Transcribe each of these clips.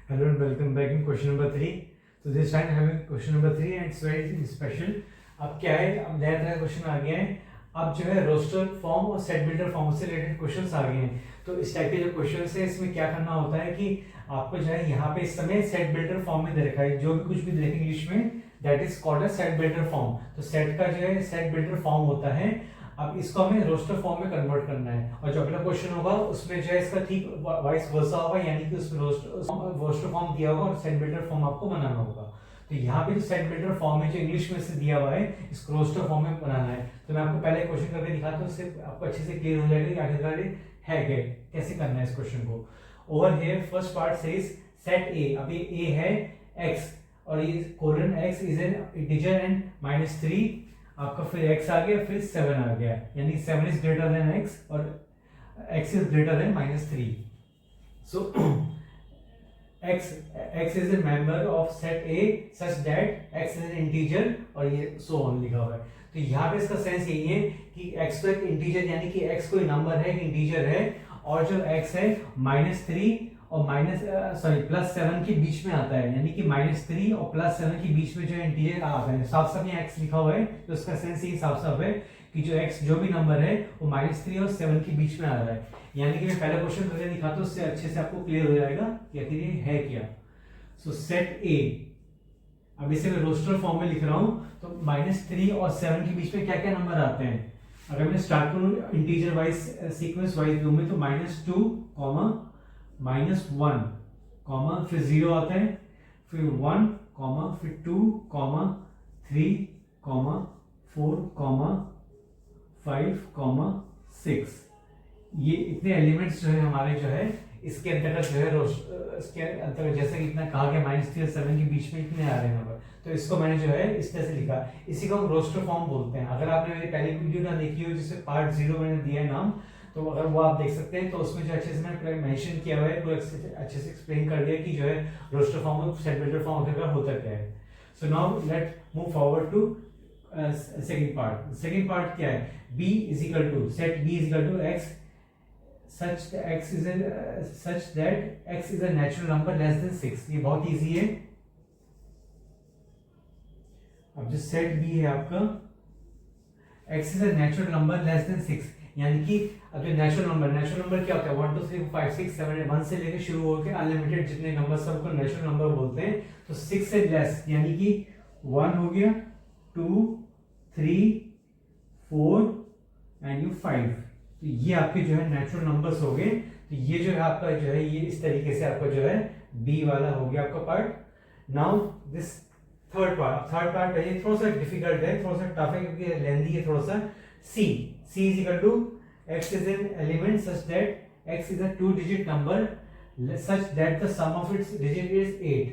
Hello and welcome back in question number 3. So this time having question number 3 and it's very special. अब क्या है, अब नया तरह क्वेश्चन आ गया है. अब जो है रोस्टर फॉर्म और सेट बिल्डर फॉर्म से रिलेटेड क्वेश्चंस आ गए हैं. तो इस टाइप के जो क्वेश्चंस है इसमें क्या करना होता है कि आपको जो है यहाँ पे इस समय सेट बिल्डर फॉर्म में दे रखा है. जो भी कुछ भी देखें इंग्लिश में that is called a set builder form. तो सेट का जो है सेट बिल्डर फॉर्म होता है. अब इसको हमें रोस्टर फॉर्म में कन्वर्ट करना है और जो अगला क्वेश्चन होगा उसमें जो है इसका ठीक वाइस वर्सा होगा, यानी कि उसमें रोस्टर फॉर्म दिया होगा और सेट बिल्डर फॉर्म आपको बनाना होगा. तो यहाँ पे जो सेट बिल्डर फॉर्म है जो इंग्लिश में से दिया हुआ है इसको रोस्टर फॉर्म में बनाना है. तो मैं आपको पहले क्वेश्चन करके दिखाता हूँ, उससे आपको अच्छे से क्लियर हो जाएगा कि आखिरकार है क्या, कैसे करना है इस क्वेश्चन को. Over here first part says set ए. अब ये ए है x और ये colon x is N integer and -3 आपका, फिर x आ गया, फिर 7 आ गया, यानी 7 इज ग्रेटर देन x और x is greater than -3. So x is a member of set A such that x is an integer और ये so on लिखा हुआ है. तो यहाँ पे इसका सेंस यही है कि x तो एक इंटीजर, यानी कि x कोई नंबर है, एक इंटीजर है, और जो x है -3 और +7 के बीच में आता है, यानी कि -3 और +7 के बीच में जो इंटीजर आता है. साफ साफ यहाँ x लिखा हुआ है, तो इसका सेंस यही साफ साफ है कि जो x जो भी नंबर है वो -3 और 7 के बीच में आ रहा है. यानी कि मैं पहला क्वेश्चन करके दिखाता हूँ, उससे अच्छे से आपको क्लियर हो जाएगा कि आखिर ये है क्या. सो सेट ए, अब इसे मैं रोस्टर फॉर्म में लिख रहा हूँ. तो -3 और 7 के बीच में क्या क्या नंबर आते हैं. अगर मैं स्टार्ट करूँ integer wise sequence wise view में, तो -2 -1 फिर 0 आता है, फिर 1 फिर 2 3 4 5 6. ये इतने एलिमेंट्स जो है हमारे जो है इसके अंतर्गत जो है इसके अंतर्गत जैसे कि इतना कहा गया -3 और 7 के बीच में इतने आ रहे हैं नंबर. तो इसको मैंने जो है इस तरह से लिखा. इसी को हम रोस्टर फॉर्म बोलते हैं. अगर आपने मेरी पहली वीडियो ना देखी हो जिससे पार्ट 0 मैंने दिया है नाम, तो अगर वो आप देख सकते हैं, तो उसमें जो अच्छे से मैंने मेंशन किया हुआ है, पूरा अच्छे से एक्सप्लेन कर दिया कि जो है रोस्टर फॉर्म और सेट बिल्डर फॉर्म आखिरकार होता क्या है. So now let move forward to second part. Second part क्या है, b is equal to set b is equal to x such that x is a natural number less than 6. ये बहुत easy है. अब जो सेट b है आपका, x is a natural number less than 6, यानी कि अब जो नेचुरल नंबर क्या होता है, 1 2 3 4 5 6 7 1 से लेकर शुरू होकर अनलिमिटेड जितने नंबर सबको नेचुरल नंबर बोलते हैं. तो 6 से लेस यानी कि 1 हो गया, 2 3 4 एंड 5. तो ये आपके जो है नेचुरल नंबर्स हो गए. तो ये जो है आपका जो है ये इस तरीके से आपका जो है बी वाला हो गया आपका part. Now this third part है, ये थोड़ा सा डिफिकल्ट है, थोड़ा सा टफ है क्योंकि लेंथी है थोड़ा सा. C is equal to x is an element such that x is a 2-digit number such that the sum of its digit is 8.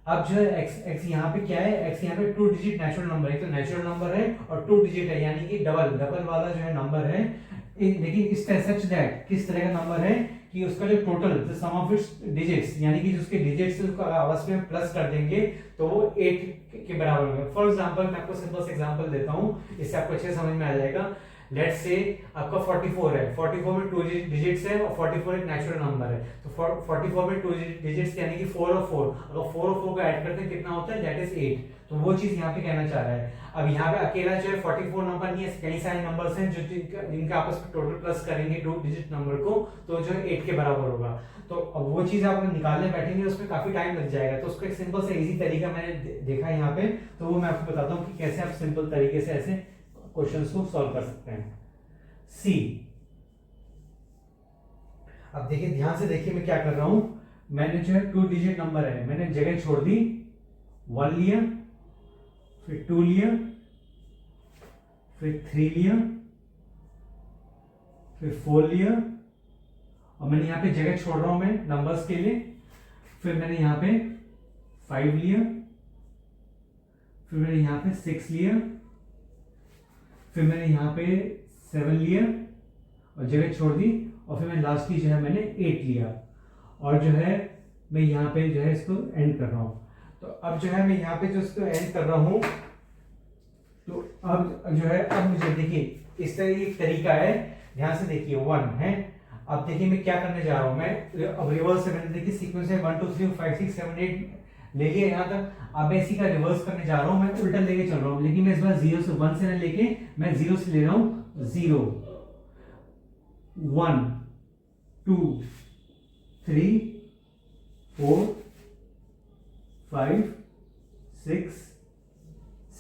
अब जो है x यहाँ पे क्या है, x यहाँ पे 2-digit नेचुरल नंबर है. तो नेचुरल नंबर है और 2-digit है, यानी कि डबल वाला जो है नंबर है. लेकिन इस तरह सच दैट किस तरह का नंबर है कि उसका जो total the sum of its digits, यानी कि उसके डिजिट्स उसको आपस में प्लस कर देंगे तो वो 8 के बराबर होगा. फॉर एग्जांपल मैं आपको सिंपल से एग्जांपल देता हूं, इससे आपको अच्छे समझ में आ जाएगा. लेट्स से आपका 44 है, 44 में 2 डिजिट्स है और 44 एक नेचुरल नंबर है. तो 44 में 2 डिजिट्स यानी कि 4 और 4, अगर 4 और 4 को ऐड करते हैं कितना होता है, दैट इज 8. तो वो चीज यहाँ पे कहना चाह रहा है. अब यहाँ पे अकेला जो है 44 नंबर नहीं है, कई सारे नंबर्स हैं जो जिनका आपस में टोटल प्लस करेंगे 2-digit नंबर को, तो जो है 8 के बराबर होगा. तो अब वो चीज आप निकालने बैठेंगे उसमें काफी टाइम लग जाएगा. तो उसका एक सिंपल से इजी तरीका मैंने देखा है यहाँ पे, तो वो मैं आपको बताता हूँ कि कैसे आप सिंपल तरीके से ऐसे क्वेश्चंस को सॉल्व कर सकते हैं. सी, अब देखिए ध्यान से देखिए मैं क्या कर रहा हूं. मैंने जो है 2-digit नंबर है, मैंने जगह छोड़ दी, 1 लिया, फिर 2 लिया, फिर 3 लिया, फिर 4 लिया, और मैंने यहाँ पे जगह छोड़ रहा हूं मैं नंबर्स के लिए. फिर मैंने यहाँ पे 5 लिया, फिर मैंने यहाँ पे 6 लिया, फिर मैंने यहाँ पे 7 लिया और जगह छोड़ दी, और फिर मैं लास्ट की जो है मैंने 8 लिया, और जो है मैं यहाँ पे जो है इसको एंड कर रहा हूँ. तो अब जो है मैं यहाँ पे जो इसको एंड कर रहा हूँ, तो अब जो है अब मुझे देखिए इस तरह एक तरीका है, ध्यान से देखिए 1 है. अब देखिए मैं क्या करने जा रहा हूँ, मैं अब रिवर्स से, मैंने देखिए सीक्वेंस है 1 2 3 5 6 7 8 ले लिया यहाँ तक। अब मैं इसी का रिवर्स करने जा रहा हूँ, मैं उल्टा लेके चल रहा हूँ, लेकिन मैं इस बार 0 से 1 से नहीं लेके मैं 0 से ले रहा हूँ 0 1 2 3 4 5 6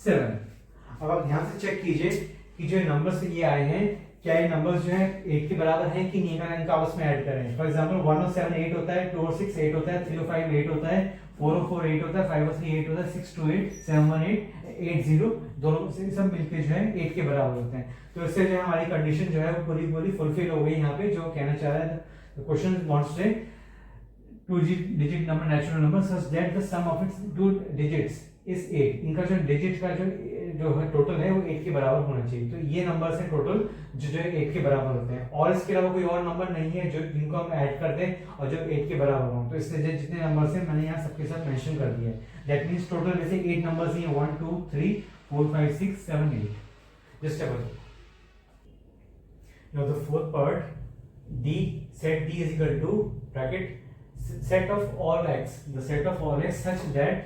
7। अब आप ध्यान से चेक कीजिए कि जो नंबर्स ये आए हैं, क्या ये नंबर्स जो है 8 के बराबर हैं कि नहीं, अगर इनका आपस में ऐड करें। फॉर एग्जांपल 1 और 7 8 होता है, 2 और 6 8 होता है, 3 और 5 8 होता है, 4 और 4 8 होता है, 5 और 3 8 होता है, 6 2 8 7 1 8 8 0, दोनों से सब मिलके जो है 8 के बराबर होते हैं। तो इससे जो है हमारी कंडीशन जो है वो पूरी फुलफिल हो गई। यहाँ पे जो कहना चाह रहा है क्वेश्चन वांट्स से 2 digit number natural number such that the sum of its 2 digits is 8। इनका जो डिजिट का जो है टोटल है वो 8 के बराबर होना चाहिए। तो ये नंबर्स हैं टोटल जो 8 के बराबर होते हैं, और इसके अलावा कोई और नंबर नहीं है जो जिनको हम ऐड कर दें और जो 8 के बराबर हों। तो इसलिए जितने नंबर्स हैं मैंने यहाँ सबके साथ मेंशन कर दिया है। दैट मींस टोटल वैसे 8 नंबर्स ही हैं, 1 2 3 4 5 6 7 8। Just about now the fourth part, d set d is equal to bracket set of all x, the set of all x such that,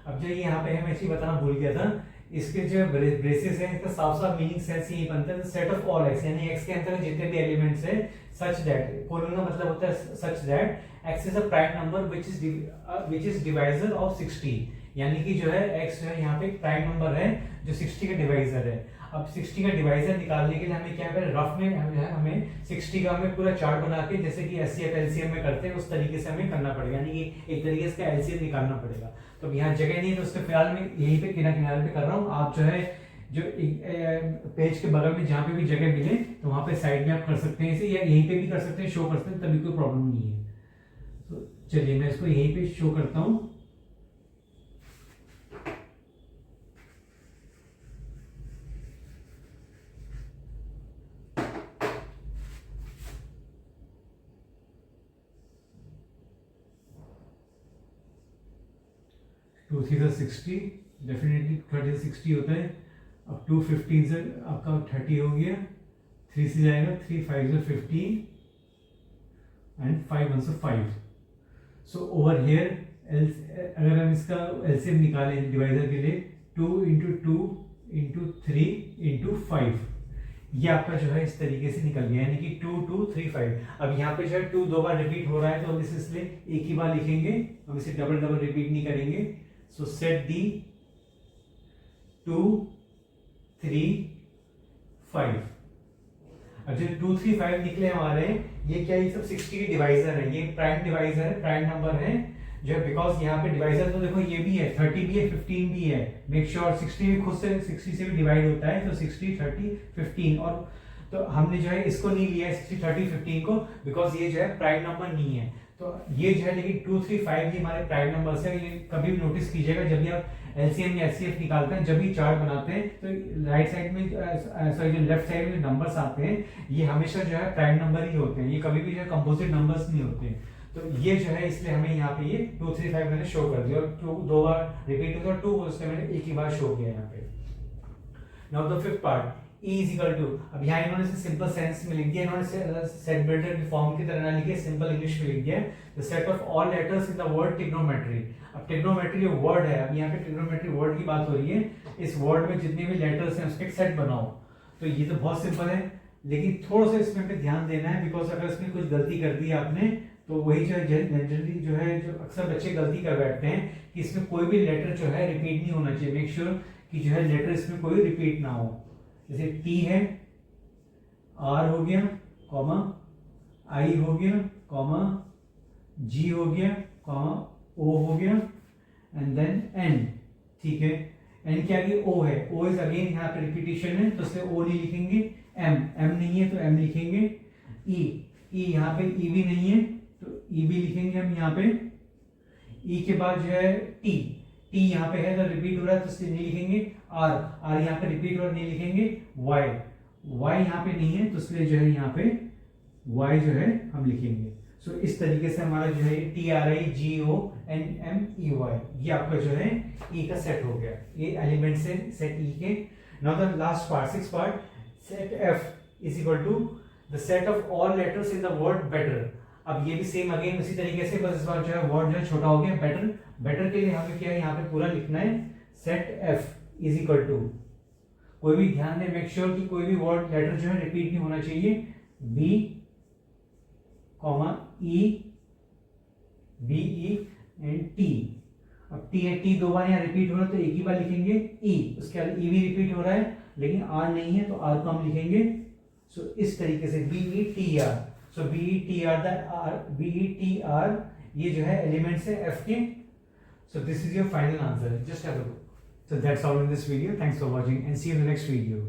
अब जो यहाँ पे मैं चीज बताना भूल गया था, इसके जो ब्रेसेस है इसका साफ साफ मीनिंग सेंस यही बनता है, सेट ऑफ ऑल x यानी x के अंदर जितने भी एलिमेंट्स है, सच दैट कोलन का मतलब होता है सच that x is a prime number which is divisor of 60, यानी कि जो है x जो है यहाँ पे एक प्राइम नंबर है जो 60 का डिवाइजर है। अब 60 का डिवाइजर निकालने के लिए हमें क्या करें, रफ में हमें 60 का हमें पूरा चार्ट बना के जैसे कि एचसीएफ एलसीएम में करते हैं उस तरीके से हमें करना पड़ेगा, यानी कि एक तरीके से एलसीएम निकालना पड़ेगा। तो यहाँ जगह नहीं है तो उसके फिलहाल मैं यहीं पे किनारे पे कर रहा हूँ। आप जो है जो पेज के बगल में जहाँ पे भी जगह मिले तो वहाँ पे साइड में आप कर सकते हैं इसे, या यहीं पे भी कर सकते हैं, शो कर सकते हैं, तभी कोई प्रॉब्लम नहीं है। तो चलिए मैं इसको यहीं पे शो करता हूँ। टू थ्री 60, डेफिनेटली 30 से 60 होता है। अब 2 15 से आपका 30 हो गया, 3 से जाएगा 3 5 से 15 एंड 5 1 से 5। सो ओवर हियर अगर हम इसका एलसीएम निकालें डिवाइजर के लिए 2 into 2 into 3 into 5, ये आपका जो है इस तरीके से निकल गया, यानी कि 2 2 3 5। अब यहाँ पे जो है 2 दो बार रिपीट हो रहा है तो हम इसे इसलिए एक ही बार लिखेंगे, हम इसे डबल रिपीट नहीं करेंगे। सो सेट डी 2 3 5। अब जो 2 3 5 निकले हमारे, ये क्या, ये सब 60 के डिवाइजर है, ये प्राइम डिवाइजर है, प्राइम नंबर है जो है, बिकॉज यहाँ पे डिवाइजर तो देखो ये भी है, 30 भी है 15 भी है। मेक श्योर 60 भी खुद से 60 से भी डिवाइड होता है, तो 60 30 15, और तो हमने जो है इसको नहीं लिया 60 30 15 को, बिकॉज ये जो है प्राइम नंबर नहीं है। तो ये जो है, लेकिन 2 3 5 ये हमारे प्राइम नंबर्स है। ये कभी भी नोटिस कीजिएगा जब भी आप एलसीएम या एचसीएफ निकालते हैं, जब भी चार्ट बनाते हैं, तो राइट साइड में सॉरी जो लेफ्ट साइड में नंबर्स आते हैं ये हमेशा जो है प्राइम नंबर ही होते हैं, ये कभी भी जो है कंपोजिट नंबर्स नहीं होते हैं। तो ये जो है इसलिए हमें यहाँ पे ये 2 3 5 मैंने शो कर दिया, और 2 दो बार रिपीट होता है, 2 उससे मैंने एक ही बार शो किया यहाँ पे। Now the fifth part, E is equal to, अब यहाँ इन्होंने से सिंपल सेंस में लिख दिया, इन्होंने सेट बिल्डर की फॉर्म की तरह ना लिखे, सिंपल इंग्लिश में लिख दिया, the set of all letters in the word trigonometry. अब ट्रिग्नोमेट्री जो वर्ड है, अब यहाँ पे ट्रिग्नोमेट्री वर्ड की बात हो रही है, इस वर्ड में जितने भी लेटर्स हैं उसके एक सेट बनाओ। तो ये तो बहुत सिंपल है, लेकिन थोड़ा सा इसमें पे ध्यान देना है, बिकॉज अगर इसमें कुछ गलती कर दी आपने तो वही जो है जनरली जो है जो अक्सर बच्चे गलती कर बैठते हैं कि इसमें कोई भी लेटर जो है रिपीट नहीं होना चाहिए। मेक श्योर कि जो है लेटर इसमें कोई रिपीट ना हो। जैसे टी है, आर हो गया कॉमा, आई हो गया कॉमा, जी हो गया कॉमा, ओ हो गया एंड देन एन। ठीक है, एन के आगे ओ है, ओ इज अगेन यहाँ पे रिपीटिशन है तो इसलिए ओ नहीं लिखेंगे। एम नहीं है तो एम लिखेंगे। ई यहाँ पे ई भी नहीं है तो ई भी लिखेंगे हम यहाँ पे। ई के बाद जो है टी यहाँ पे है तो रिपीट हो रहा है तो इसलिए नहीं लिखेंगे। आर यहाँ पे रिपीट हो रहा है, नहीं लिखेंगे। वाई यहाँ पे नहीं है तो इसलिए जो है यहाँ पे वाई जो है हम लिखेंगे। सो इस तरीके से हमारा जो है TRIGONMEY ये आपका जो है ई का सेट हो गया, ये एलिमेंट से सेट ई के। Now the last part, six part, set F is equal to the set of all letters in the word better. अब ये भी सेम अगेन उसी तरीके से, बस इस बार जो है वर्ड जो है छोटा हो गया बेटर। बेटर के लिए हमें क्या है यहाँ पे पूरा लिखना है, set F is equal to, कोई भी ध्यान दें, मेक श्योर कि कोई भी वर्ड लेटर जो है रिपीट नहीं होना चाहिए, B comma E, B E and T. अब टी है, टी दो बार यहाँ रिपीट हो रहा है तो एक ही बार लिखेंगे ई, उसके बाद ई भी रिपीट हो रहा है लेकिन आर नहीं है तो आर को हम लिखेंगे सो इस तरीके से B E T R. So B E T R, the R B E T R ये जो है एलिमेंट्स है एफ के। So this is your final answer, just have a look. So that's all in this video. Thanks for watching and see you in the next video.